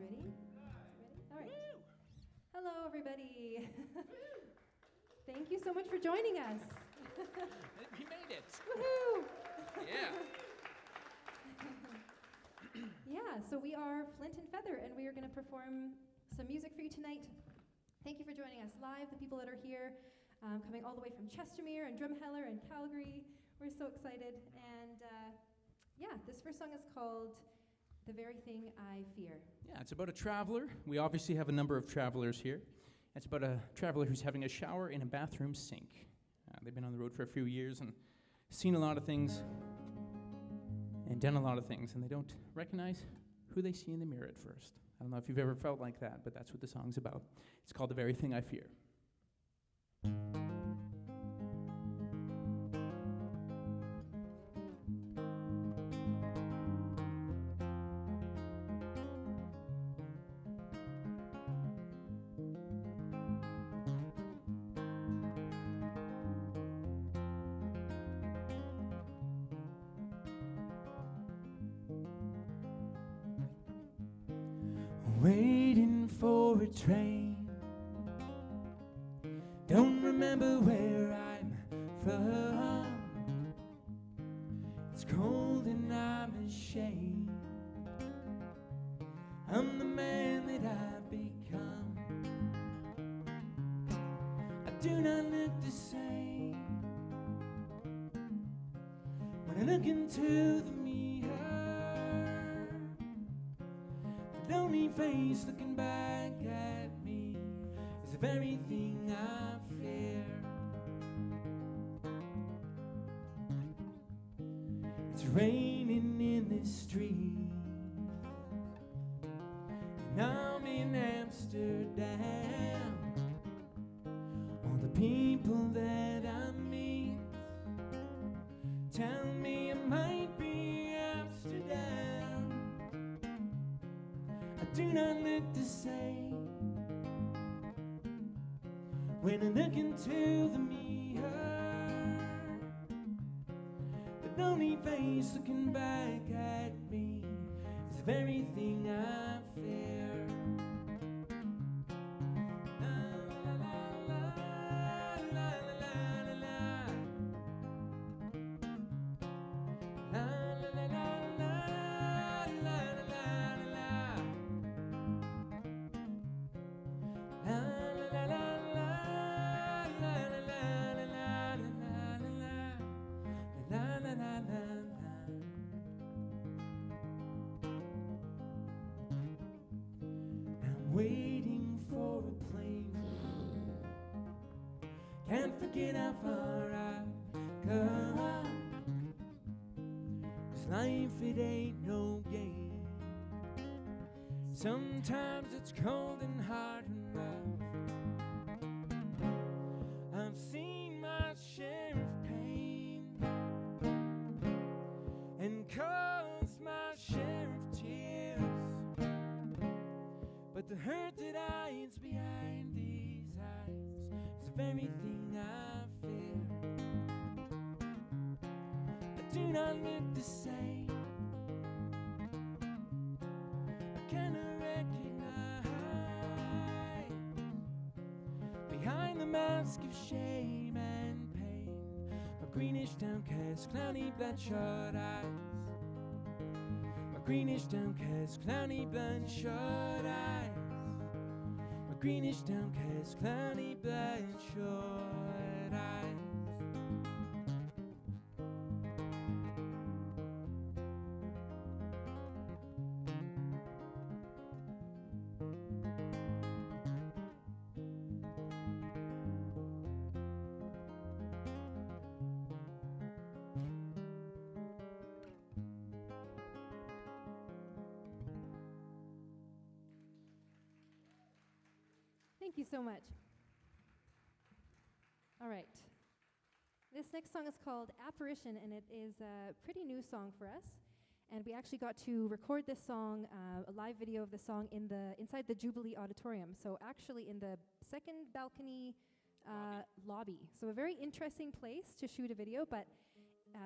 Ready? Ready? All right. Hello, everybody. Thank you so much for joining us. We made it. Woohoo! Yeah. Yeah, so we are Flint and Feather, and we are going to perform some music for you tonight. Thank you for joining us live, the people that are here, coming all the way from Chestermere and Drumheller and Calgary. We're so excited. And yeah, this first song is called The Very Thing I Fear. Yeah, it's about a traveler. We obviously have a number of travelers here. It's about a traveler who's having a shower in a bathroom sink. They've been on the road for a few years and seen a lot of things and done a lot of things, and they don't recognize who they see in the mirror at first. I don't know if you've ever felt like that, but that's what the song's about. It's called The Very Thing I Fear. Waiting for a train. Don't remember where I'm from. It's cold and I'm ashamed. I'm the man that I've become. I do not look the same when I look into the mirror. Lonely face looking back at me is the very thing I fear. It's raining in the street, and I'm in Amsterdam. All the people that I meet tell me it might be Amsterdam. I do not look the same when I look into the mirror. The lonely face looking back at me is the very thing I fear. La, la, la, la, la, la, la, la. La, la, la, la, la, la, la, la. I'm waiting for a plane. Can't forget how far I've come. 'Cause life, it ain't no game. Sometimes it's cold and hard and rough. I've seen my share of pain and caused my share of tears. But the hurt that hides behind these eyes is the very thing I fear. I do not look the same. I cannot recognize behind the mask of shame and pain my greenish, downcast, cloudy, bloodshot eyes. My greenish, downcast, cloudy, bloodshot eyes. My greenish, downcast, cloudy, bloodshot eyes. Thank you so much. All right. This next song is called Apparition, and it is a pretty new song for us. And we actually got to record this song, a live video of the song inside the Jubilee Auditorium. So actually in the second balcony lobby. So a very interesting place to shoot a video, but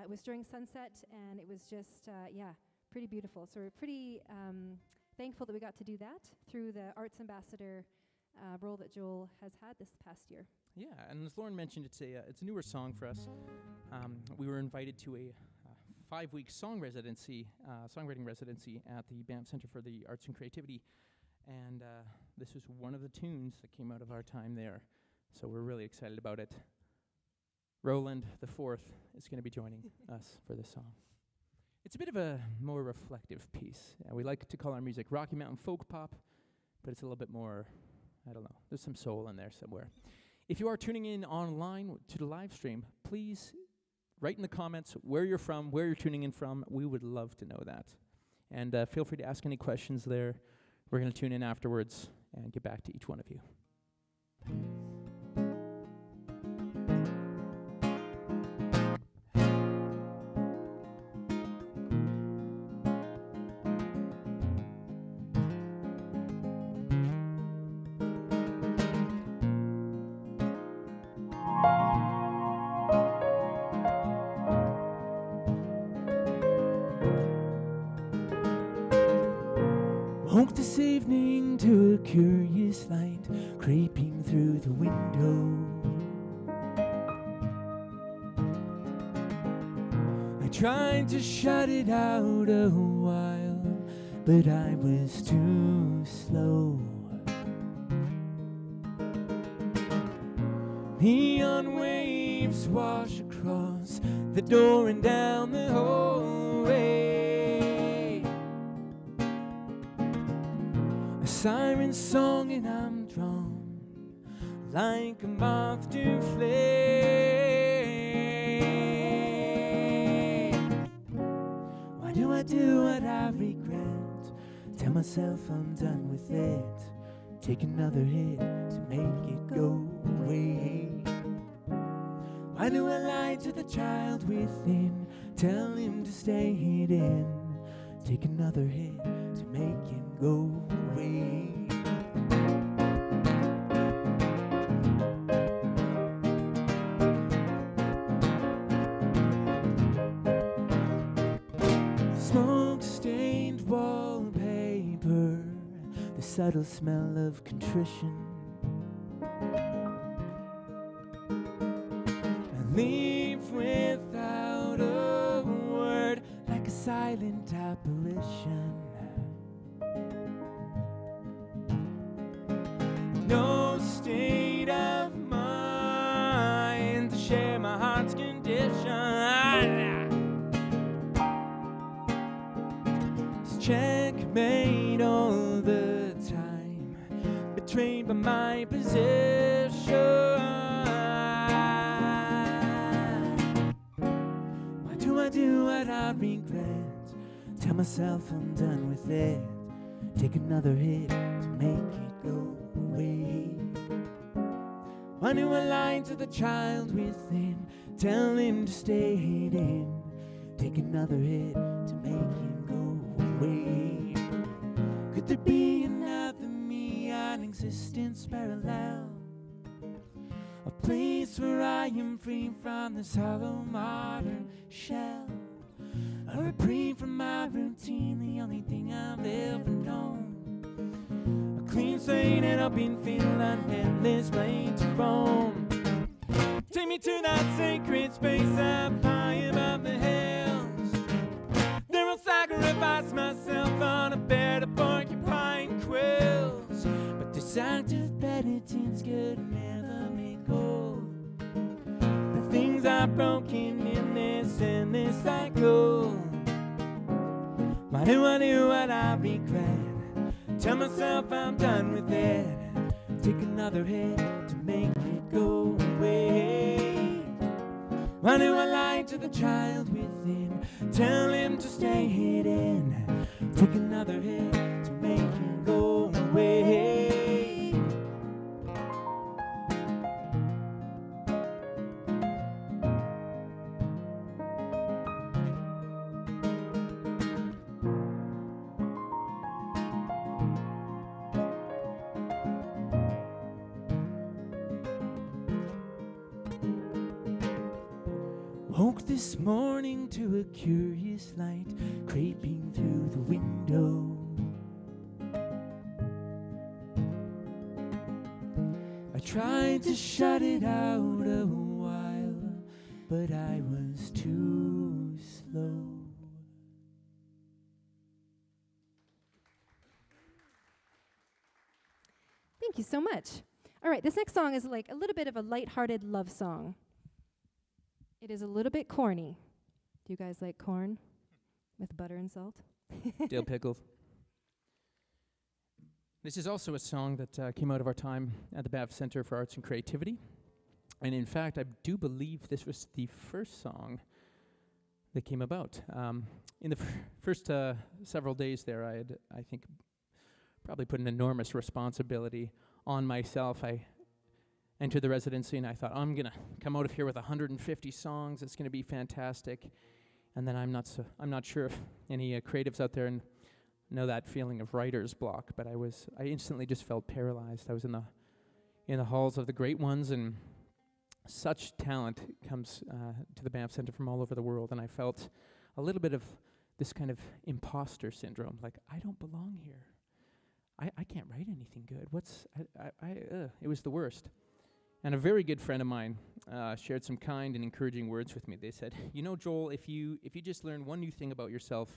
it was during sunset, and it was just, yeah, pretty beautiful. So we're pretty thankful that we got to do that through the Arts Ambassador role that Joel has had this past year. Yeah, and as Lauren mentioned, it's a newer song for us. We were invited to a 5-week songwriting residency at the Banff Centre for the Arts and Creativity, and this was one of the tunes that came out of our time there. So we're really excited about it. Roland the Fourth is going to be joining us for this song. It's a bit of a more reflective piece. We like to call our music Rocky Mountain folk pop, but it's a little bit more, I don't know, there's some soul in there somewhere. If you are tuning in online to the live stream, please write in the comments where you're from, where you're tuning in from. We would love to know that. And feel free to ask any questions there. We're going to tune in afterwards and get back to each one of you. Woke this evening to a curious light creeping through the window. I tried to shut it out a while, but I was too slow. Neon waves wash across the door and down the hallway. Siren song and I'm drawn like a moth to flame. Why do I do what I regret? Tell myself I'm done with it. Take another hit to make it go away. Why do I lie to the child within? Tell him to stay hidden. Take another hit to make him go away. Smoke-stained wallpaper, the subtle smell of contrition. I leave without a word, like a silent apparition. No state of mind to share my heart's condition. It's checkmate all the time, betrayed by my position. Why do I do what I regret? Tell myself I'm done with it. Take another hit to make it go away. Why do I lie to the child within? Tell him to stay hidden. Take another hit to make him go away. Could there be another me, an existence parallel? A place where I am free from this hollow modern shell. A reprieve from my routine, the only thing I've ever known. A clean slate and open field, an endless way to roam. Take me to that sacred space up high above the hills. There I'll sacrifice myself on a bed of porcupine quills. But this act of penitence could never make whole the things I've broken in this endless cycle. Why do I do what I regret? Tell myself I'm done with it. Take another hit to make it go away. Why do I lie to the child within? Tell him to stay hidden. Take another hit to make it go away. Woke this morning to a curious light creeping through the window. I tried to shut it out a while, but I was too slow. Thank you so much. All right, this next song is like a little bit of a lighthearted love song. It is a little bit corny. Do you guys like corn with butter and salt? Dill pickles. This is also a song that came out of our time at the Banff Centre for Arts and Creativity. And in fact, I do believe this was the first song that came about. In the first several days there, I think, probably put an enormous responsibility on myself. I entered the residency and I thought, I'm going to come out of here with 150 songs. It's going to be fantastic. And then I'm not sure if any creatives out there know that feeling of writer's block, but I instantly just felt paralyzed. I was in the halls of the great ones, and such talent comes to the Banff Centre from all over the world, and I felt a little bit of this kind of imposter syndrome, like I don't belong here. I can't write anything good. It was the worst. And a very good friend of mine shared some kind and encouraging words with me. They said, you know, Joel, if you just learn one new thing about yourself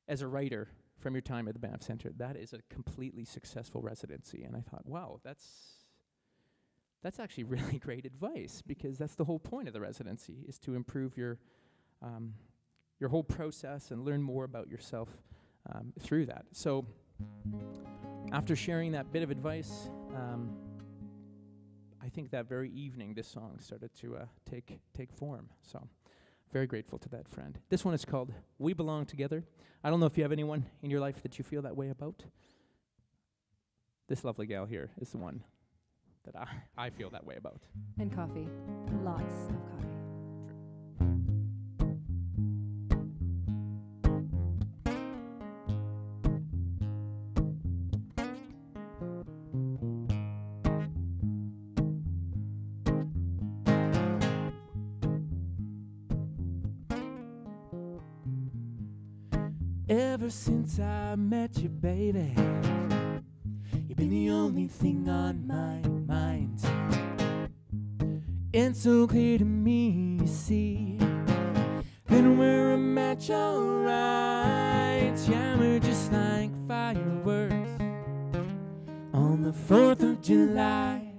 as a writer from your time at the Banff Centre, that is a completely successful residency. And I thought, wow, that's actually really great advice, because that's the whole point of the residency, is to improve your whole process and learn more about yourself through that. So after sharing that bit of advice, I think that very evening this song started to take form. So very grateful to that friend. This one is called We Belong Together. I don't know if you have anyone in your life that you feel that way about. This lovely gal here is the one that I feel that way about. And coffee. Lots of coffee. Ever since I met you, baby, you've been the only thing on my mind. It's so clear to me, you see, that we're a match, alright. Yeah, we're just like fireworks on the 4th of July.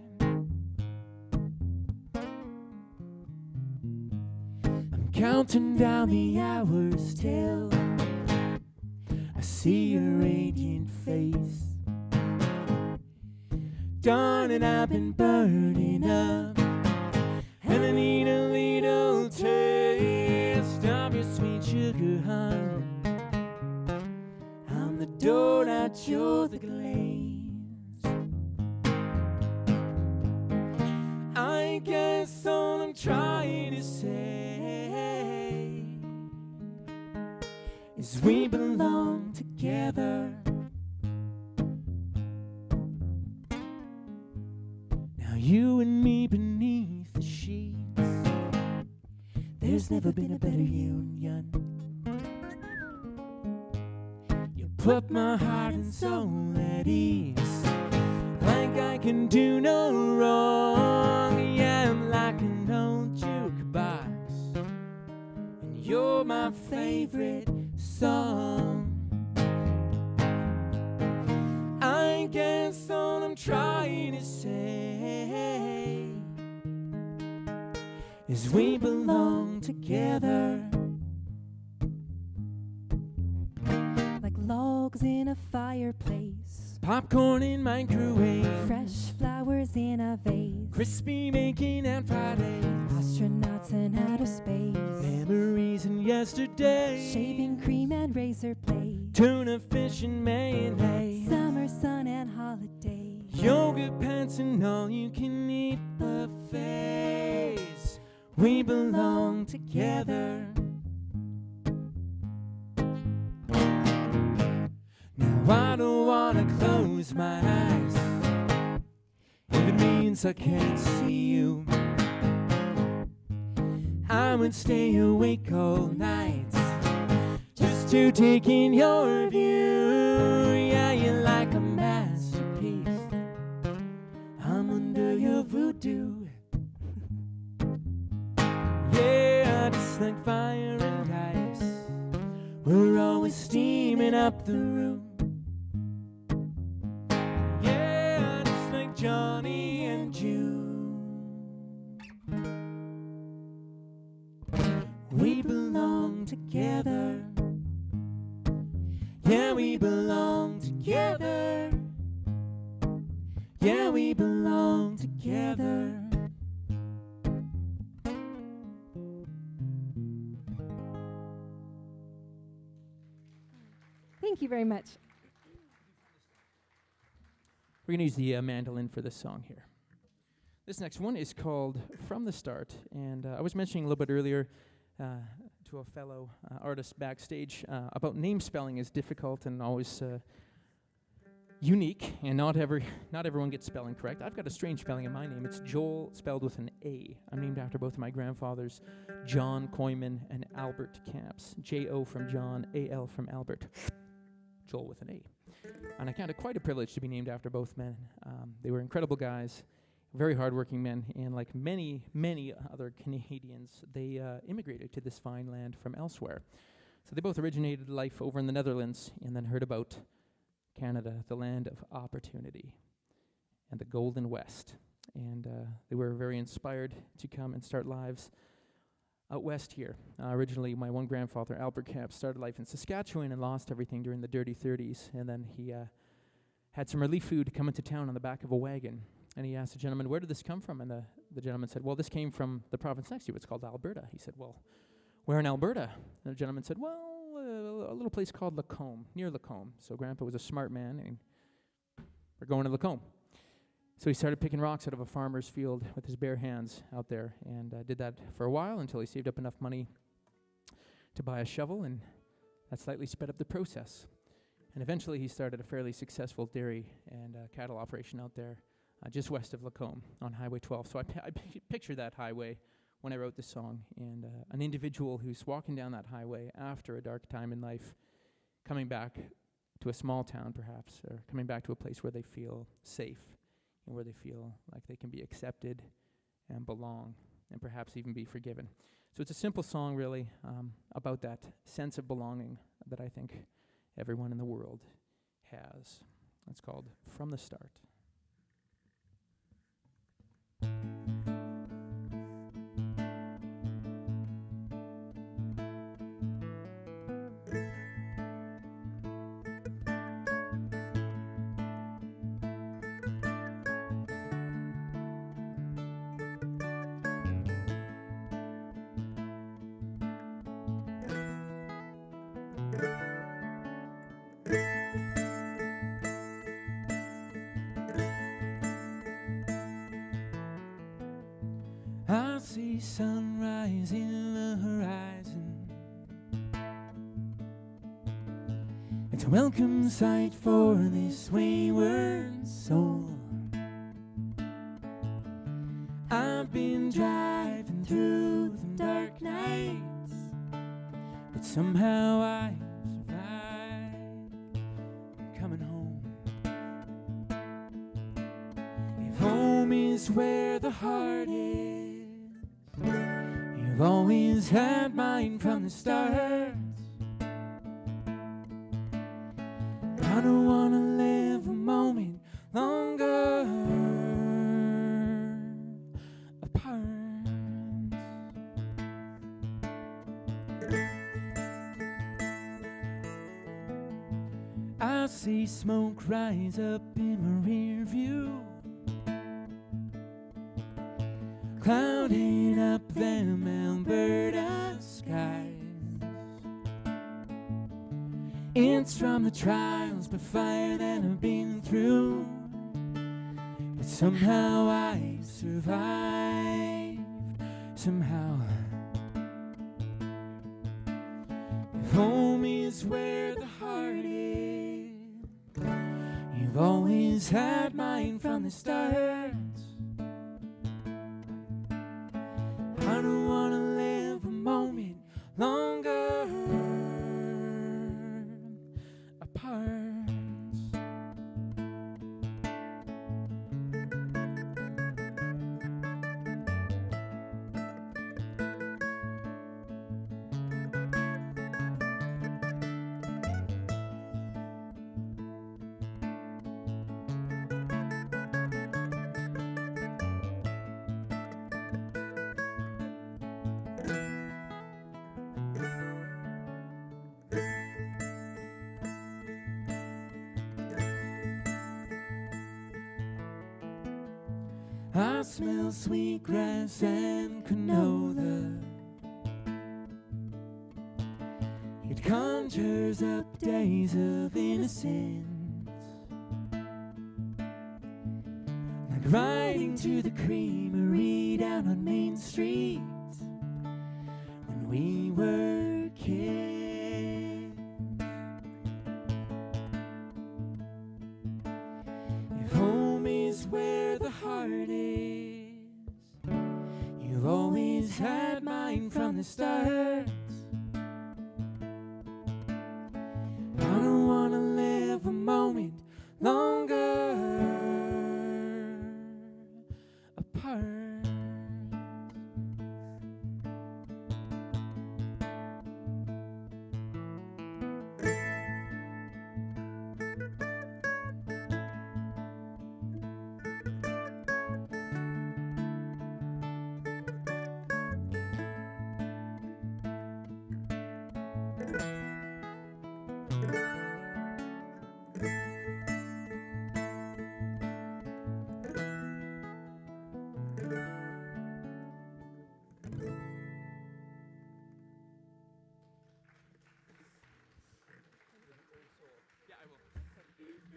I'm counting down the hours till I see your radiant face. Darling, I've been burning up, and I need a little taste of your sweet sugar, honey. I'm the donut, you're the glaze. I guess all I'm trying to say is we belong together. Now you and me beneath the sheets, there's never been a better union. You put my heart and soul at ease, like I can do no wrong. Yeah, I'm like an old jukebox, and you're my favorite song. I guess all I'm trying to say is we belong together. Like logs in a fireplace, Popcorn in microwave, fresh flowers in a vase, crispy bacon and Fridays, astronauts in outer space, memories and yesterday, shaving cream and razor blade, tuna fish and mayonnaise, summer sun and holidays, yoga pants and all you can eat buffets. We belong together. Now I don't wanna close my eyes if it means I can't see you. I would stay awake all night just to take in your view. Yeah, you're like a masterpiece. I'm under the room. Yeah, just like Johnny and June. We belong together. Yeah, we belong together. Yeah, we belong together. Thank you very much. We're going to use the mandolin for this song here. This next one is called From the Start, and I was mentioning a little bit earlier to a fellow artist backstage about name spelling is difficult and always unique, and not everyone gets spelling correct. I've got a strange spelling in my name. It's Joal, spelled with an A. I'm named after both of my grandfathers, John Koyman and Albert Kamps. J-O from John, A-L from Albert. Joel with an A. And I count it quite a privilege to be named after both men. They were incredible guys, very hardworking men, and like many, many other Canadians, they immigrated to this fine land from elsewhere. So they both originated life over in the Netherlands and then heard about Canada, the land of opportunity and the Golden West. And they were very inspired to come and start lives out west here. Originally, my one grandfather, Albert Kamps, started life in Saskatchewan and lost everything during the dirty 30s. And then he had some relief food come into town on the back of a wagon. And he asked the gentleman, where did this come from? And the gentleman said, well, this came from the province next to you. It's called Alberta. He said, well, where in Alberta? And the gentleman said, well, a little place called Lacombe, near Lacombe. So Grandpa was a smart man, and we're going to Lacombe. So he started picking rocks out of a farmer's field with his bare hands out there, and did that for a while until he saved up enough money to buy a shovel, and that slightly sped up the process. And eventually he started a fairly successful dairy and cattle operation out there just west of Lacombe on Highway 12. So I picture that highway when I wrote this song, and an individual who's walking down that highway after a dark time in life, coming back to a small town perhaps, or coming back to a place where they feel safe and where they feel like they can be accepted and belong and perhaps even be forgiven. So it's a simple song really about that sense of belonging that I think everyone in the world has. It's called From the Start. I see sunrise in the horizon. It's a welcome sight for this wayward soul. I've been driving through the dark nights, but somehow I survived. I'm coming home. If home is where the heart is, you've always had mine from the start. I don't wanna live a moment longer apart. I see smoke rise up in my rear view, clouding up them Alberta skies. It's from the trials by fire that I've been through, but somehow I survived. Somehow, if home is where the heart is, you've always had mine from the start. I don't wanna live a moment longer apart. I smell sweet grass and canola. It conjures up days of innocence, like riding to the creamery down on Main Street when we were kids. If home is where the heart is, you've always had mine from the start. I don't wanna live a moment longer apart.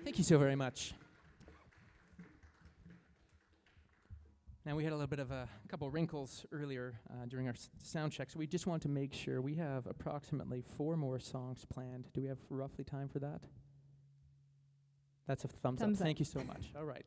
Thank you so very much. Now, we had a little bit of a couple wrinkles earlier during our sound check, so we just want to make sure we have approximately 4 more songs planned. Do we have roughly time for that? That's a thumbs up. Thank you so much. All right.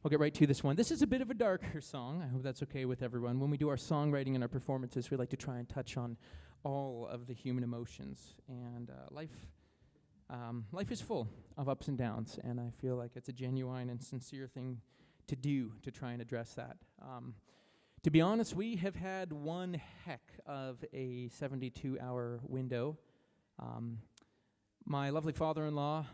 We'll get right to this one. This is a bit of a darker song. I hope that's okay with everyone. When we do our songwriting and our performances, we like to try and touch on all of the human emotions. And life is full of ups and downs, and I feel like it's a genuine and sincere thing to do to try and address that. To be honest, we have had one heck of a 72-hour window. My lovely father-in-law,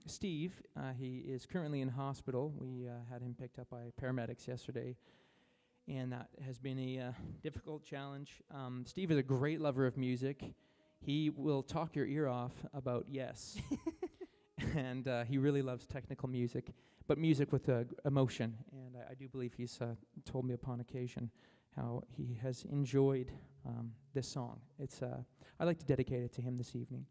Steve, he is currently in hospital. We had him picked up by paramedics yesterday, and that has been a difficult challenge. Steve is a great lover of music. He will talk your ear off about Yes. And he really loves technical music, but music with emotion. And I do believe he's told me upon occasion how he has enjoyed this song. I'd like to dedicate it to him this evening.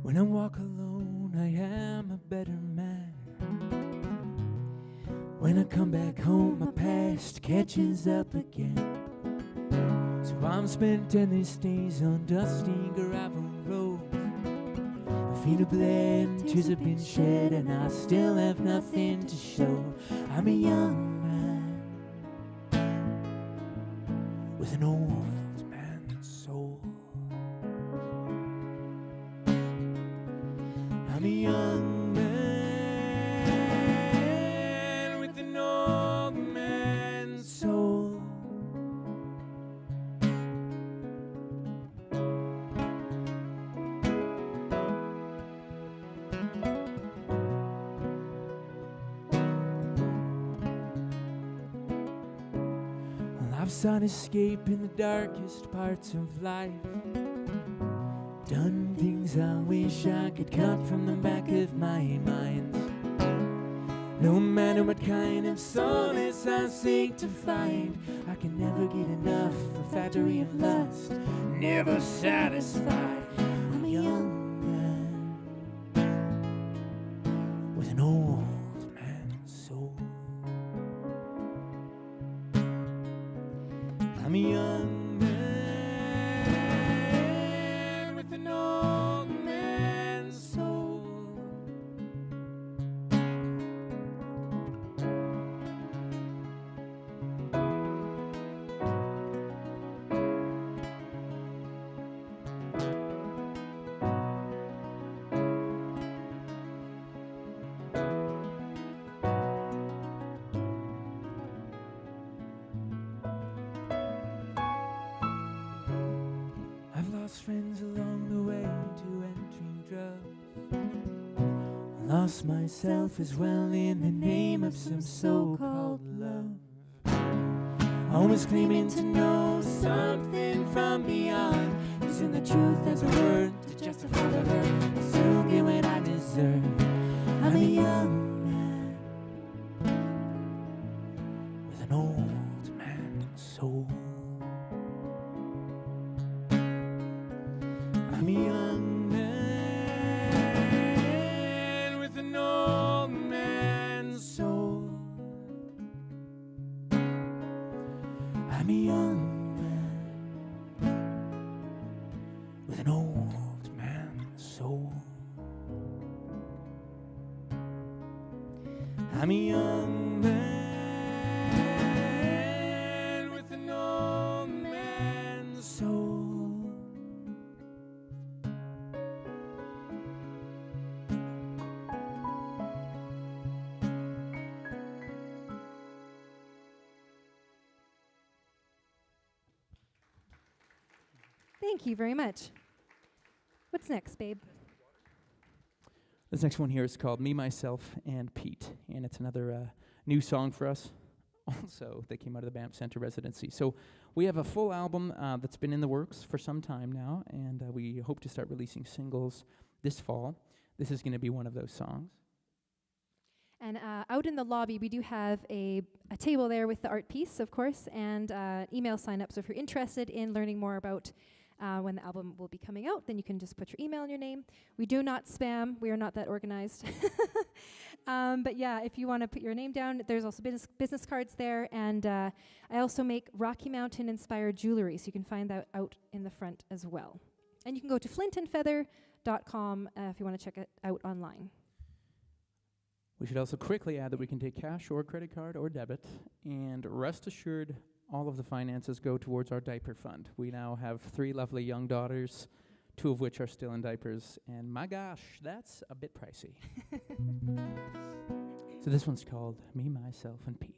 When I walk alone, I am a better man. When I come back home, my past catches up again. So I'm spent endless days on dusty gravel roads. My feet are bled, tears have been shed, and I still have nothing to show. I'm a young man with an old man's soul. I'm a young man with an old man's soul. Well, I've sought escape in the darkest parts of life. Done things I wish I could cut from the back of my mind. No matter what kind of solace I seek to find, I can never get enough. A factory of lust, never satisfied. I'm a young man with an old man's soul. I'm a young friends along the way to entering drugs. I lost myself as well in the name of some so-called love. Always claiming to know something from beyond, using the truth as a word to justify the hurt. I still get what I deserve. I'm a young man with an old man's soul. I'm a young man with an old man's soul. I'm a young man with an old man's soul. I'm a young man with an old man's soul. Thank you very much. What's next, babe? This next one here is called Me, Myself, and Pete, and it's another new song for us. Also, they came out of the Banff Centre residency. So we have a full album that's been in the works for some time now, and we hope to start releasing singles this fall. This is going to be one of those songs. And out in the lobby, we do have a table there with the art piece, of course, and email sign-up. So if you're interested in learning more about when the album will be coming out, then you can just put your email and your name. We do not spam. We are not that organized. But yeah, if you want to put your name down, there's also business cards there. And I also make Rocky Mountain-inspired jewelry, so you can find that out in the front as well. And you can go to flintandfeather.com if you want to check it out online. We should also quickly add that we can take cash or credit card or debit, and rest assured, all of the finances go towards our diaper fund. We now have 3 lovely young daughters, 2 of which are still in diapers, and my gosh, that's a bit pricey. So this one's called Me, Myself, and Pete.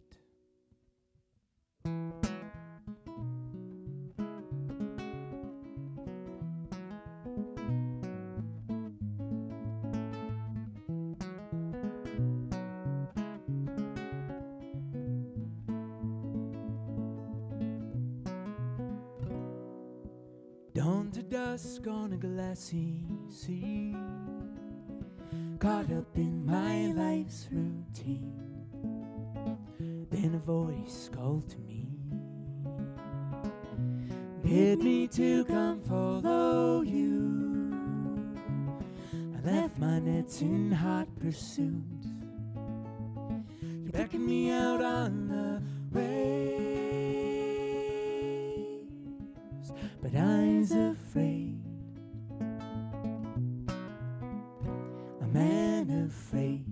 Dawn to dusk on a glassy sea, caught up in my life's routine. Then a voice called to me, bid me to come follow you. I left my nets in hot pursuit. You beckoned me out on the waves, but I's afraid, a man afraid.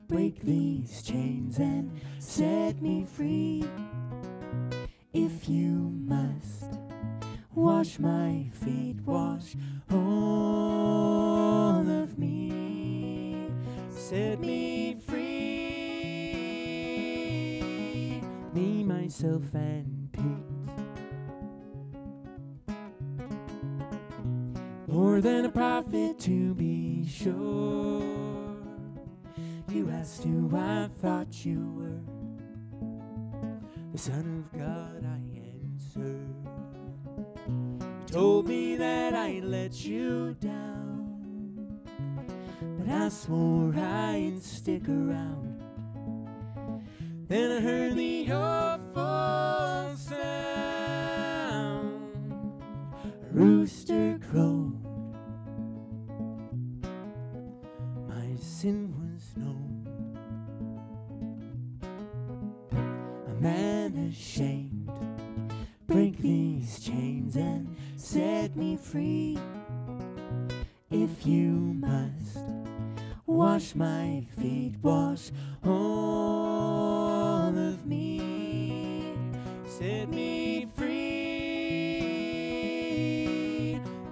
Break these chains and set me free. If you must wash my feet, wash all of me. Set me free, me, myself, and Pete. More than a prophet, to be sure. You asked who I thought you were. The Son of God, I answered. You told me that I'd let you down, but I swore I'd stick around. Then I heard the awful sound. A rooster crowed. My sin was known. A man ashamed. Break these chains and set me free. If you must wash my feet, wash all of me. Set me free,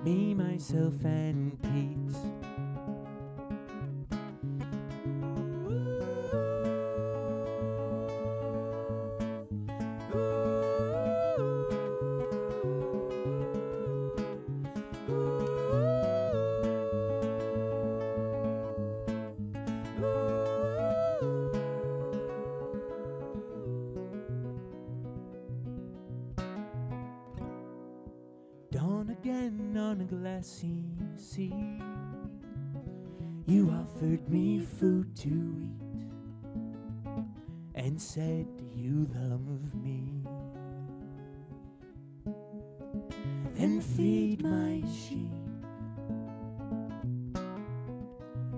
me, myself, and Pete. a glassy sea. You offered me food to eat and said you love me. Then feed my sheep.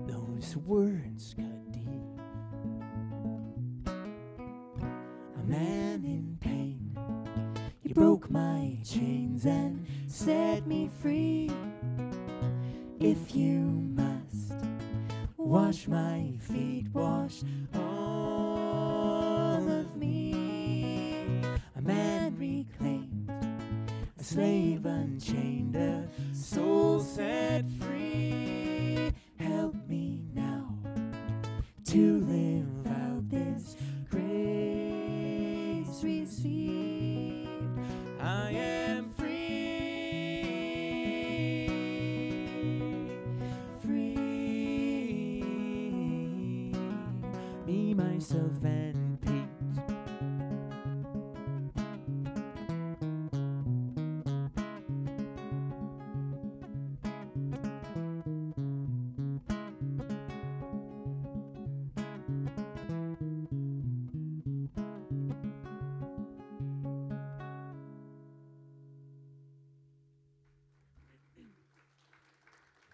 Those words cut deep. A man in pain, you broke my chains and set me free. If you must wash my feet, wash all of me. A man reclaimed, a slave unchained, a soul set free. Help me now to live out this grace received. I am free, me, myself, and Pete.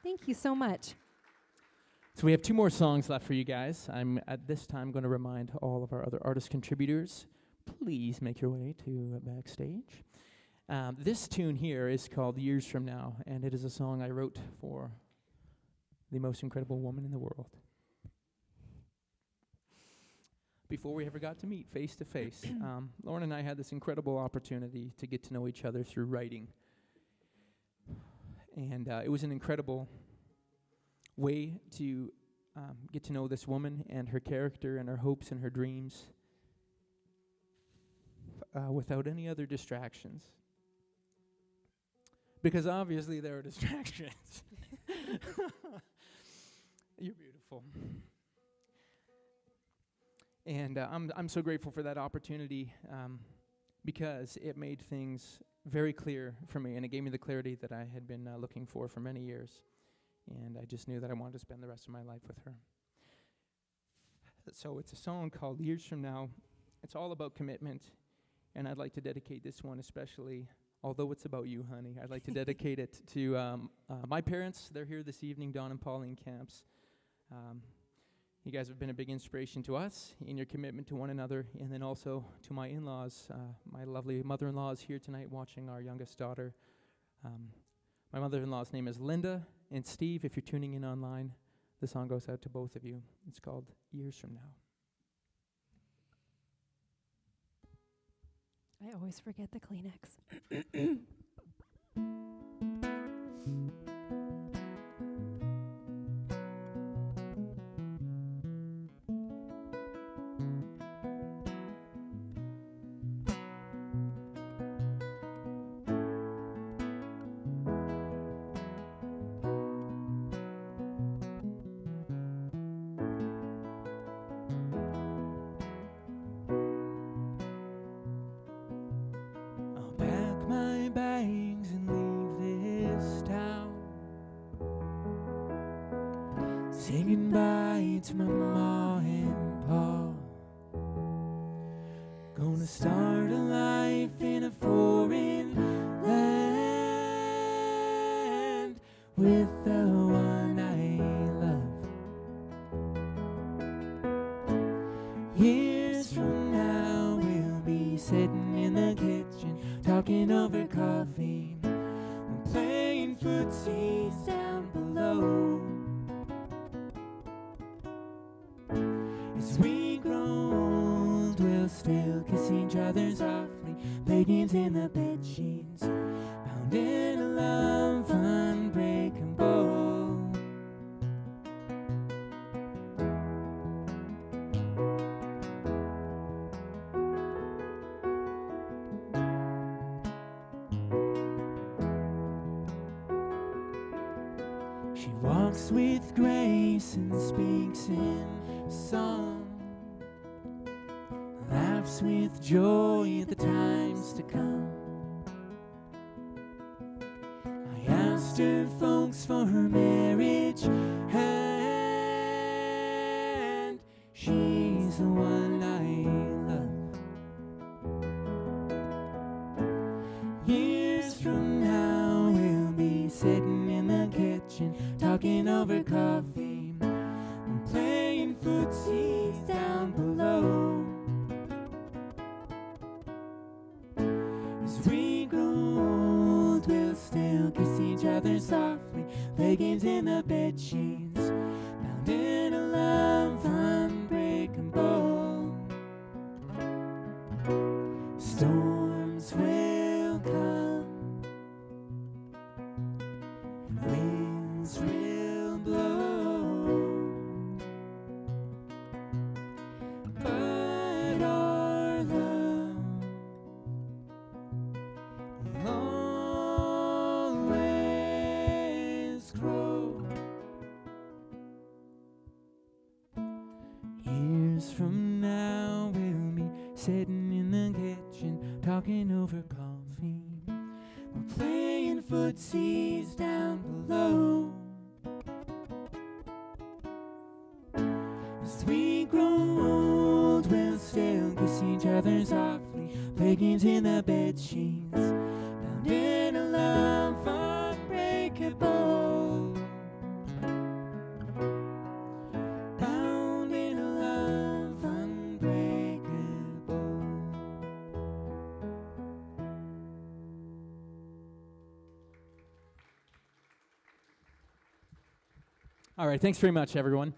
Thank you so much. So we have 2 more songs left for you guys. I'm at this time going to remind all of our other artist contributors, please make your way to backstage. This tune here is called Years From Now, and it is a song I wrote for the most incredible woman in the world. Before we ever got to meet face to face, Lauren and I had this incredible opportunity to get to know each other through writing. And it was an incredible way to get to know this woman and her character and her hopes and her dreams without any other distractions. Because obviously there are distractions. You're beautiful. And I'm so grateful for that opportunity because it made things very clear for me, and it gave me the clarity that I had been looking for many years. And I just knew that I wanted to spend the rest of my life with her. So it's a song called Years From Now. It's all about commitment, and I'd like to dedicate this one especially, although it's about you, honey, I'd like to dedicate it to my parents. They're here this evening, Don and Pauline Kamps. You guys have been a big inspiration to us in your commitment to one another, and then also to my in-laws. My lovely mother-in-law is here tonight watching our youngest daughter. My mother-in-law's name is Linda, and Steve, if you're tuning in online, the song goes out to both of you. It's called Years From Now. I always forget the Kleenex. Bags and leave this town. Say goodbye to my ma and pa. Gonna start a life in a foreign land with the one I love. Years from now we'll be sitting in the kitchen talking over coffee, and playing footsies down below. As we grow old, we'll still kiss each other softly, play games in the bed sheets, bound in a love unbreakable. She walks with grace and speaks in song, laughs with joy at the times to come. I asked her folks for her marriage, and she's the one I love. Years from now we'll be sitting in the kitchen talking over coffee and playing footsies down below. As we grow old, we'll still kiss each other softly, play games in the bed sheets, bound in a love unbreakable. Storms will come, and winds will blow, but our love will always grow. Years from now we'll be sitting in the kitchen talking over coffee, we're playing footsies down below. As we grow old, we'll still kiss each other softly, play games in the bed sheets, bound in a love unbreakable. Bound in a love unbreakable. All right, thanks very much, everyone.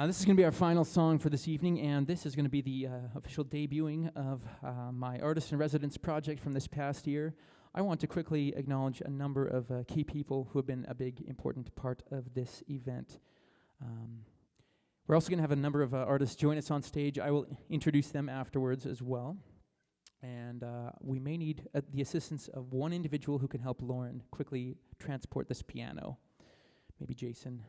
This is going to be our final song for this evening, and this is going to be the official debuting of my Artist in Residence project from this past year. I want to quickly acknowledge a number of key people who have been a big, important part of this event. We're also going to have a number of artists join us on stage. I will introduce them afterwards as well. And we may need the assistance of one individual who can help Lauren quickly transport this piano. Maybe Jason,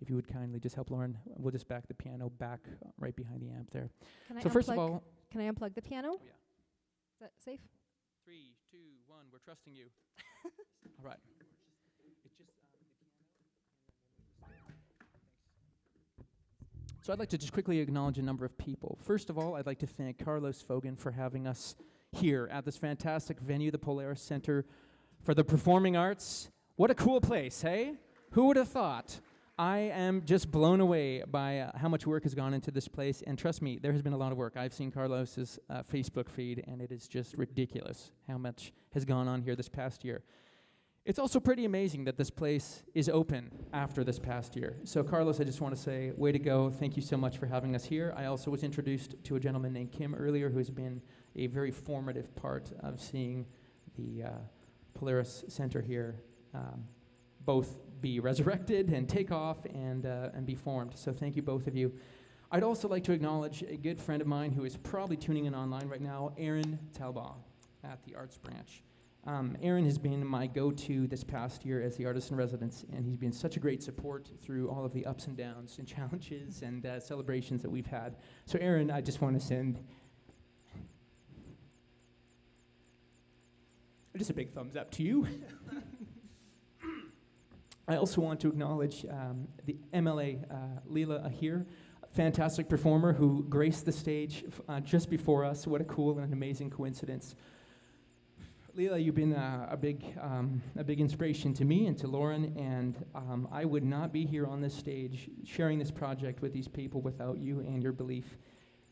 if you would kindly just help Lauren. We'll just back the piano back right behind the amp there. So first of all... Can I unplug the piano? Oh, yeah. Is that safe? 3, 2, 1, we're trusting you. All right. It's just So I'd like to just quickly acknowledge a number of people. First of all, I'd like to thank Carlos Fogan for having us here at this fantastic venue, the Polaris Center for the Performing Arts. What a cool place, hey? Who would have thought? I am just blown away by how much work has gone into this place, and trust me, there has been a lot of work. I've seen Carlos's Facebook feed, and it is just ridiculous how much has gone on here this past year. It's also pretty amazing that this place is open after this past year. So Carlos, I just want to say, way to go. Thank you so much for having us here. I also was introduced to a gentleman named Kim earlier who's been a very formative part of seeing the Polaris Center here both be resurrected and take off and be formed. So thank you, both of you. I'd also like to acknowledge a good friend of mine who is probably tuning in online right now, Aaron Talbot at the Arts Branch. Aaron has been my go-to this past year as the artist in residence, and he's been such a great support through all of the ups and downs and challenges and celebrations that we've had. So Aaron, I just want to send just a big thumbs up to you. I also want to acknowledge the MLA, Leela Ahir, a fantastic performer who graced the stage just before us. What a cool and an amazing coincidence. Leela, you've been a big inspiration to me and to Lauren, and I would not be here on this stage sharing this project with these people without you and your belief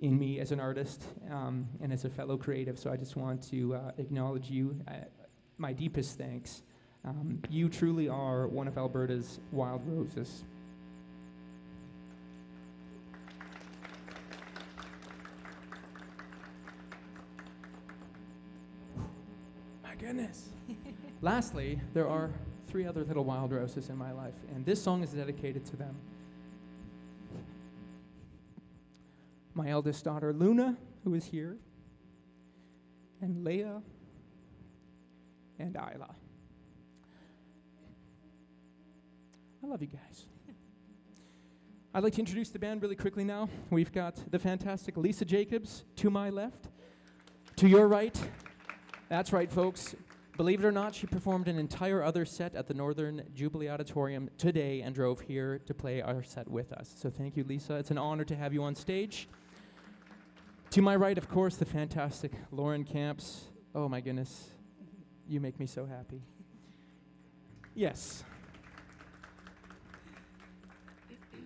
in me as an artist and as a fellow creative. So I just want to acknowledge you. My deepest thanks. You truly are one of Alberta's wild roses. My goodness. Lastly, there are 3 other little wild roses in my life, and this song is dedicated to them. My eldest daughter, Luna, who is here, and Leah, and Isla. I love you guys. I'd like to introduce the band really quickly now. We've got the fantastic Lisa Jacobs to my left. To your right, that's right, folks, Believe it or not, she performed an entire other set at the Northern Jubilee Auditorium today and drove here to play our set with us. So thank you, Lisa. It's an honor to have you on stage. To my right, of course, the fantastic Lauren Kamps. Oh my goodness, you make me so happy. Yes.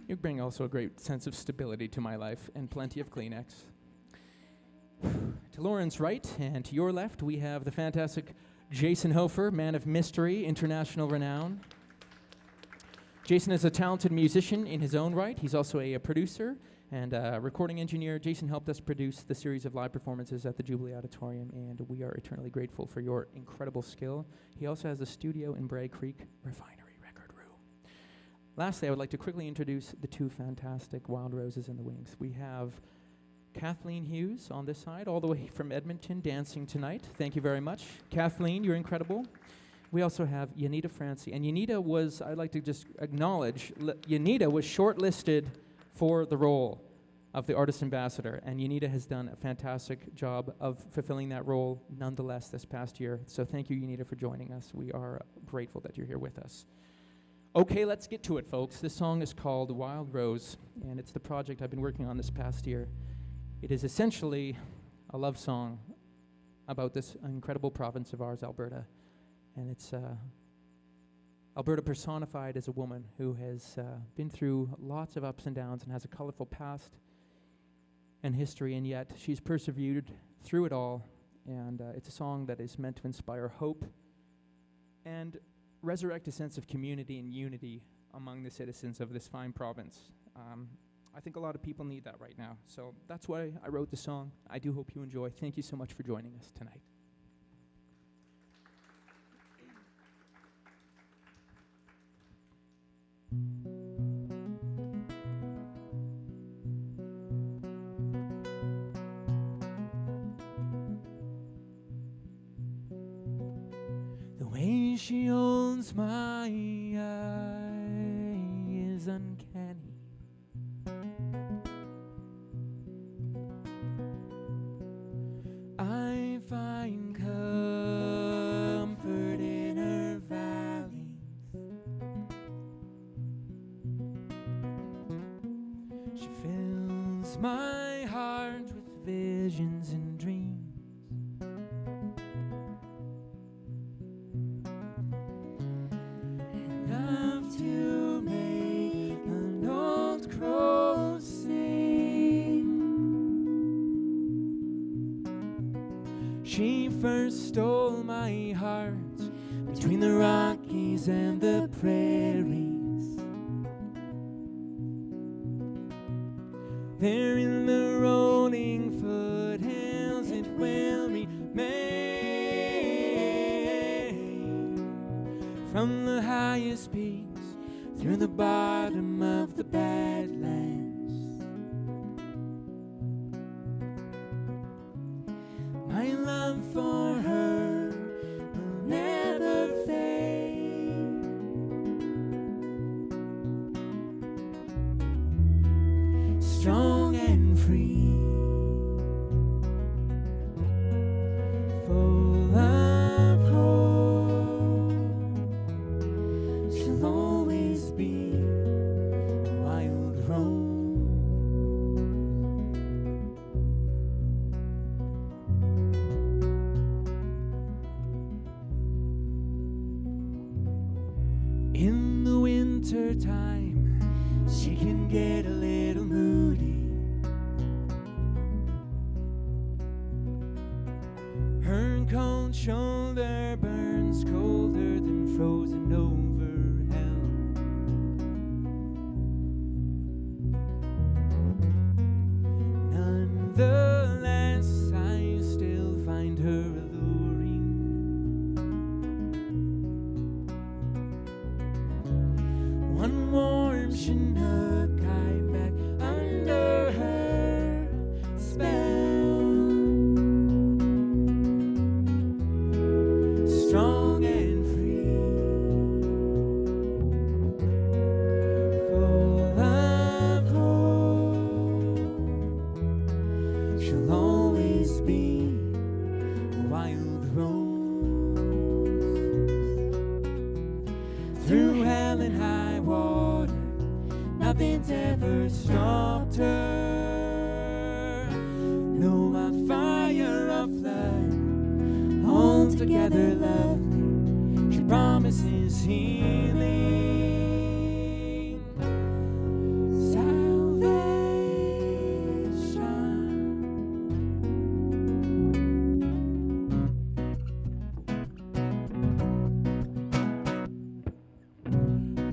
You bring also a great sense of stability to my life and plenty of Kleenex. To Lauren's right and to your left, we have the fantastic Jason Hofer, man of mystery, international renown. Jason is a talented musician in his own right. He's also a producer and a recording engineer. Jason helped us produce the series of live performances at the Jubilee Auditorium, and we are eternally grateful for your incredible skill. He also has a studio in Bray Creek Refinery Record Room. Lastly, I would like to quickly introduce the two fantastic Wild Roses in the Wings. We have Kathleen Hughes on this side, all the way from Edmonton, dancing tonight. Thank you very much. Kathleen, you're incredible. We also have Yanita Francie. And Yanita was, I'd like to just acknowledge, Yanita was shortlisted for the role of the Artist Ambassador. And Yanita has done a fantastic job of fulfilling that role nonetheless this past year. So thank you, Yanita, for joining us. We are grateful that you're here with us. Okay, let's get to it, folks. This song is called Wild Rose, and it's the project I've been working on this past year. It is essentially a love song about this incredible province of ours, Alberta. And it's Alberta personified as a woman who has been through lots of ups and downs and has a colorful past and history, and yet she's persevered through it all. And it's a song that is meant to inspire hope and resurrect a sense of community and unity among the citizens of this fine province. I think a lot of people need that right now. So that's why I wrote the song. I do hope you enjoy. Thank you so much for joining us tonight. The way she holds my eye is uncanny. I find comfort in her valleys. She fills my heart with visions and dreams. Enough to make an old crow sing. She first stole my heart between the Rockies and the prairies. There in the rolling foothills it will remain. From the highest peaks through the bottom of the Badlands, my love for her will never fade. Strong and free, full of hope, she'll always be a wild rose. In the winter time, she can get a little moody. Her cold shoulder burns colder than frozen over hell. Nonetheless, I still find her alluring. One warm Chinook I back under her spell. Strong and free, full of hope, she'll always be a wild rose. nothing's ever stopped her. No, my fire of love, altogether lovely, she promises healing, salvation.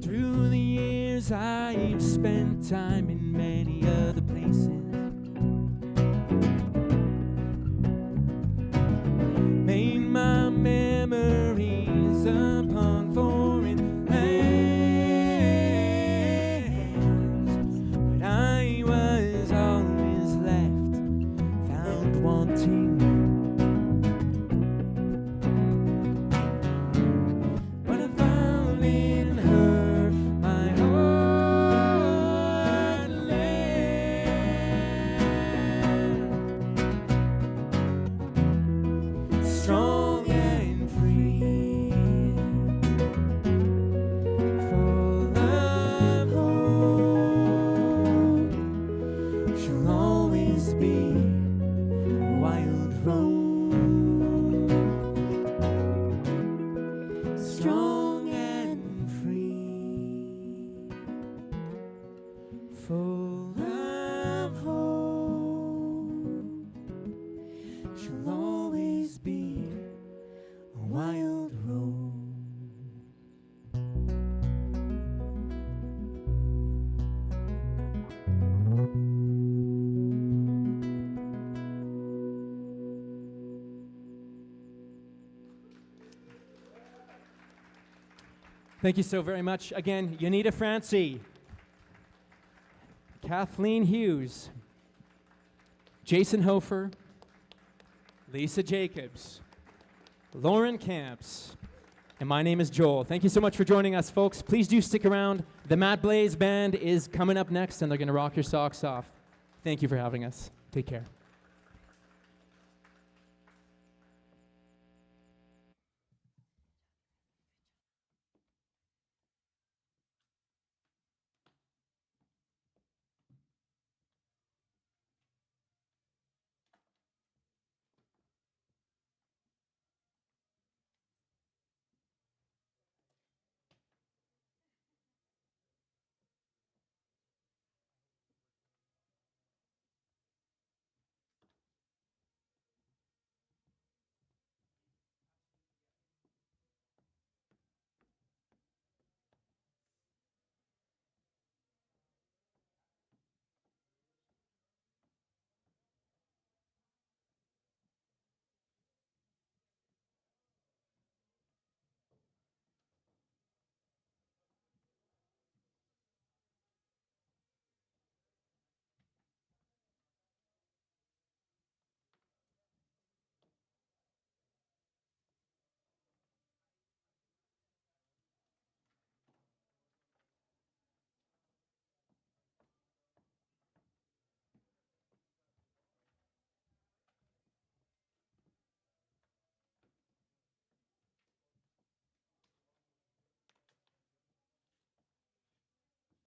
Through the years I've spent time in many other places, made my memories upon foreign lands, but I was always left, found wanting. But I found in her my heartland, strong and free, full of hope. She'll always be a wild rose, strong and free, full of hope. She'll always be a wild rose. Thank you so very much. Again, Yanita Francie, Kathleen Hughes, Jason Hofer, Lisa Jacobs, Lauren Kamps, and my name is Joel. Thank you so much for joining us, folks. Please do stick around. The Matt Blaze Band is coming up next, and they're going to rock your socks off. Thank you for having us. Take care.